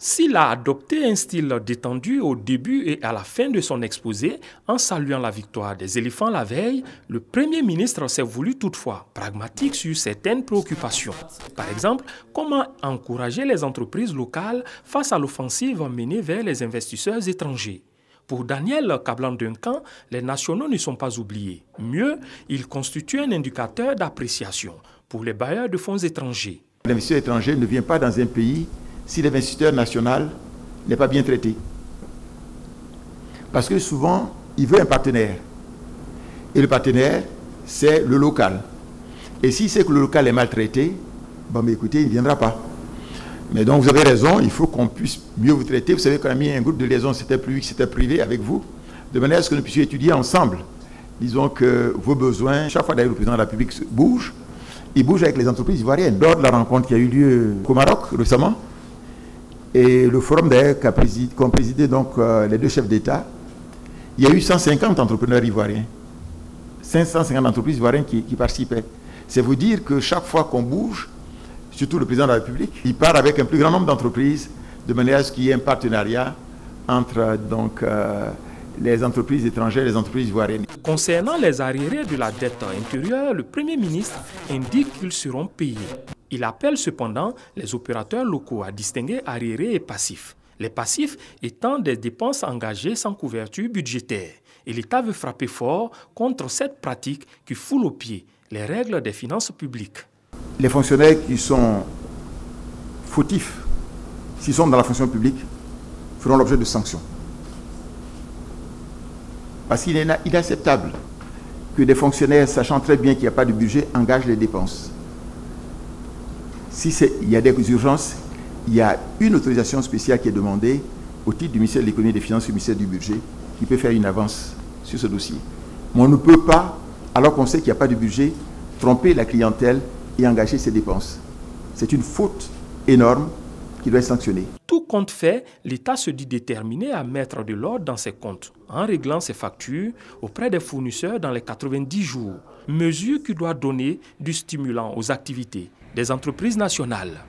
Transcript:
S'il a adopté un style détendu au début et à la fin de son exposé, en saluant la victoire des éléphants la veille, le Premier ministre s'est voulu toutefois pragmatique sur certaines préoccupations. Par exemple, comment encourager les entreprises locales face à l'offensive menée vers les investisseurs étrangers. Pour Daniel Kablan-Duncan, les nationaux ne sont pas oubliés. Mieux, ils constituent un indicateur d'appréciation pour les bailleurs de fonds étrangers. L'investisseur étranger ne vient pas dans un pays si l'investisseur national n'est pas bien traité. Parce que souvent, il veut un partenaire. Et le partenaire, c'est le local. Et s'il sait que le local est maltraité, bon, mais écoutez, il ne viendra pas. Mais donc, vous avez raison, il faut qu'on puisse mieux vous traiter. Vous savez qu'on a mis un groupe de liaison, c'était public, c'était privé avec vous, de manière à ce que nous puissions étudier ensemble. Disons que vos besoins, chaque fois d'ailleurs le président de la République bouge, il bouge avec les entreprises ivoiriennes. Lors de la rencontre qui a eu lieu au Maroc récemment, et le forum d'ailleurs qu'ont présidé donc les deux chefs d'État, il y a eu 150 entrepreneurs ivoiriens, 550 entreprises ivoiriennes qui participaient. C'est vous dire que chaque fois qu'on bouge, surtout le président de la République, il part avec un plus grand nombre d'entreprises, de manière à ce qu'il y ait un partenariat entre donc, les entreprises étrangères et les entreprises ivoiriennes. Concernant les arriérés de la dette intérieure, le Premier ministre indique qu'ils seront payés. Il appelle cependant les opérateurs locaux à distinguer arriérés et passifs. Les passifs étant des dépenses engagées sans couverture budgétaire. Et l'État veut frapper fort contre cette pratique qui foule aux pieds les règles des finances publiques. Les fonctionnaires qui sont fautifs, s'ils sont dans la fonction publique, feront l'objet de sanctions. Parce qu'il est inacceptable que des fonctionnaires, sachant très bien qu'il n'y a pas de budget, engagent les dépenses. Si il y a des urgences, il y a une autorisation spéciale qui est demandée au titre du ministère de l'Économie et des Finances et du ministère du Budget qui peut faire une avance sur ce dossier. Mais on ne peut pas, alors qu'on sait qu'il n'y a pas de budget, tromper la clientèle et engager ses dépenses. C'est une faute énorme qui doit être sanctionnée. Tout compte fait, l'État se dit déterminé à mettre de l'ordre dans ses comptes en réglant ses factures auprès des fournisseurs dans les 90 jours. Mesure qui doit donner du stimulant aux activités des entreprises nationales.